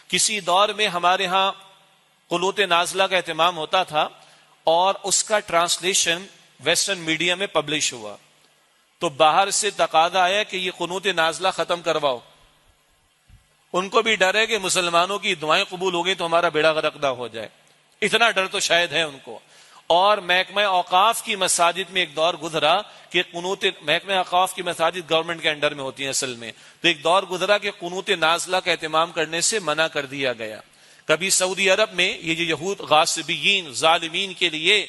کسی دور میں ہمارے ہاں قنوت نازلہ کا اہتمام ہوتا تھا اور اس کا ٹرانسلیشن ویسٹرن میڈیا میں پبلش ہوا، تو باہر سے تقاضا آیا کہ یہ قنوت نازلہ ختم کرواؤ. ان کو بھی ڈر ہے کہ مسلمانوں کی دعائیں قبول ہو گئی تو ہمارا بیڑا غرق نہ ہو جائے، اتنا ڈر تو شاید ہے ان کو. اور محکمہ اوقاف کی مساجد میں ایک دور گزرا کہ قنوت، محکمہ اوقاف کی مساجد گورنمنٹ کے انڈر میں ہوتی ہیں اصل میں، تو ایک دور گزرا کہ قنوت نازلہ کا اہتمام کرنے سے منع کر دیا گیا. کبھی سعودی عرب میں یہ جو یہود غاصبین ظالمین کے لیے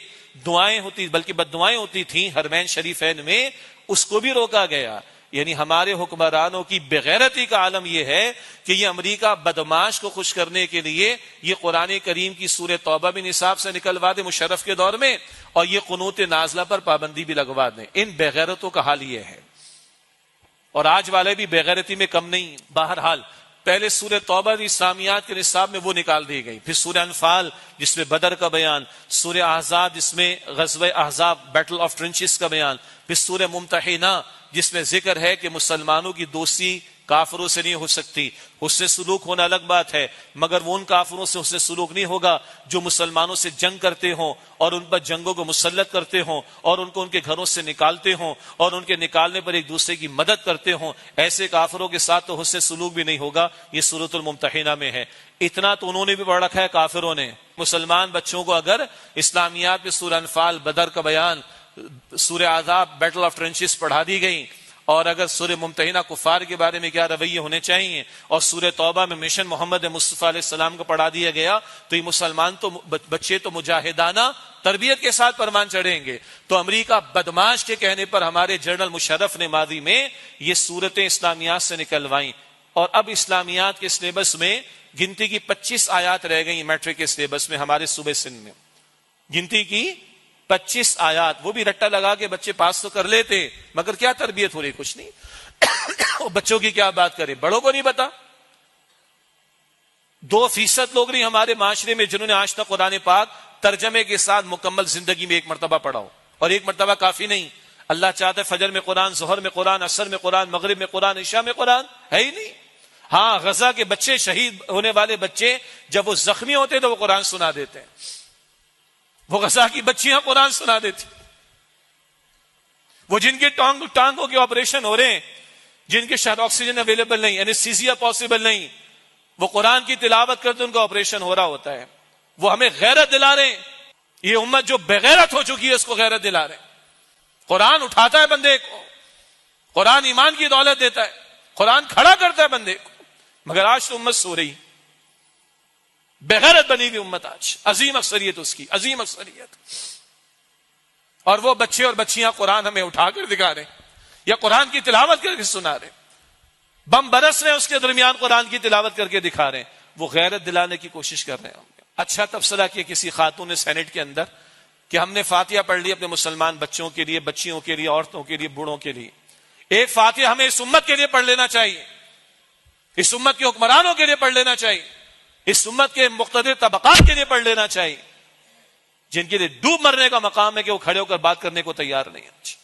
دعائیں ہوتی، بلکہ بد دعائیں ہوتی تھیں حرمین شریفین میں، اس کو بھی روکا گیا. یعنی ہمارے حکمرانوں کی بغیرتی کا عالم یہ ہے کہ یہ امریکہ بدماش کو خوش کرنے کے لیے یہ قرآن کریم کی سورہ توبہ بھی نصاب سے نکلوا دے مشرف کے دور میں، اور یہ قنوت نازلہ پر پابندی بھی لگوا دیں. ان بغیرتوں کا حال یہ ہے، اور آج والے بھی بغیرتی میں کم نہیں. بہرحال پہلے سورہ توبہ اسلامیات کے نصاب میں وہ نکال دی گئی، پھر سورہ انفال جس میں بدر کا بیان، سورہ احزاب جس میں غزوہ احزاب بیٹل آف ٹرنچز کا بیان، پھر سورہ ممتحنہ جس میں ذکر ہے کہ مسلمانوں کی دوستی کافروں سے نہیں ہو سکتی. حسن سلوک ہونا الگ بات ہے، مگر وہ ان کافروں سے حسن سلوک نہیں ہوگا جو مسلمانوں سے جنگ کرتے ہوں اور ان پر جنگوں کو مسلط کرتے ہوں اور ان کو ان کے گھروں سے نکالتے ہوں اور ان کے نکالنے پر ایک دوسرے کی مدد کرتے ہوں. ایسے کافروں کے ساتھ تو حسن سلوک بھی نہیں ہوگا. یہ سورۃ الممتحنہ میں ہے. اتنا تو انہوں نے بھی پڑھ رکھا ہے کافروں نے. مسلمان بچوں کو اگر اسلامیات میں سورہ انفال، بدر کا بیان، سورہ احزاب بیٹل آف ٹرنچز پڑھا دی گئی، اور اگر سورہ ممتحنہ کفار کے بارے میں کیا رویے ہونے چاہیے، اور سورہ توبہ میں مشن محمد مصطفیٰ علیہ السلام کو پڑھا دیا گیا، تو یہ مسلمان تو بچے تو مجاہدانہ تربیت کے ساتھ پروان چڑھیں گے. تو امریکہ بدماش کے کہنے پر ہمارے جنرل مشرف نے ماضی میں یہ صورتیں اسلامیات سے نکلوائیں، اور اب اسلامیات کے سلیبس میں گنتی کی 25 آیات رہ گئی میٹرک کے سلیبس میں ہمارے صوبے سندھ میں. گنتی کی 25 آیات، وہ بھی رٹا لگا کے بچے پاس تو کر لیتے، مگر کیا تربیت ہو رہی؟ کچھ نہیں. بچوں کی کیا بات کرے، بڑوں کو نہیں پتا. 2% لوگ نہیں ہمارے معاشرے میں جنہوں نے آج تک قرآن پاک ترجمے کے ساتھ مکمل زندگی میں ایک مرتبہ پڑھا ہو، اور ایک مرتبہ کافی نہیں. اللہ چاہتا ہے فجر میں قرآن، ظہر میں قرآن، عصر میں قرآن، مغرب میں قرآن، عشاء میں قرآن، ہے ہی نہیں. ہاں، غزہ کے بچے، شہید ہونے والے بچے جب وہ زخمی ہوتے تو وہ قرآن سنا دیتے ہیں. وہ غزہ کی بچیاں قرآن سنا دیتی. وہ جن کے ٹانگوں کے آپریشن ہو رہے ہیں، جن کے شاید آکسیجن اویلیبل نہیں، انیستھیسیا پاسبل نہیں، وہ قرآن کی تلاوت کرتے ان کا آپریشن ہو رہا ہوتا ہے. وہ ہمیں غیرت دلا رہے ہیں. یہ امت جو بغیرت ہو چکی ہے اس کو غیرت دلا رہے ہیں. قرآن اٹھاتا ہے بندے کو، قرآن ایمان کی دولت دیتا ہے، قرآن کھڑا کرتا ہے بندے کو. مگر آج تو امت سو رہی، بغیرت بنی ہوئی امت آج. عظیم اکثریت اس کی، عظیم اکثریت. اور وہ بچے اور بچیاں قرآن ہمیں اٹھا کر دکھا رہے ہیں یا قرآن کی تلاوت کر کے سنا رہے ہیں. بم برس رہے ہیں اس کے درمیان قرآن کی تلاوت کر کے دکھا رہے ہیں. وہ غیرت دلانے کی کوشش کر رہے ہیں. اچھا تبصرہ کیا کسی خاتون نے سینٹ کے اندر کہ ہم نے فاتحہ پڑھ لی اپنے مسلمان بچوں کے لیے، بچیوں کے لیے، عورتوں کے لیے، بوڑھوں کے لیے. ایک فاتحہ ہمیں اس امت کے لیے پڑھ لینا چاہیے، اس امت کے حکمرانوں کے لیے پڑھ لینا چاہیے، اس امت کے مقتدر طبقات کے لیے پڑھ لینا چاہیے، جن کے لیے ڈوب مرنے کا مقام ہے کہ وہ کھڑے ہو کر بات کرنے کو تیار نہیں ہے.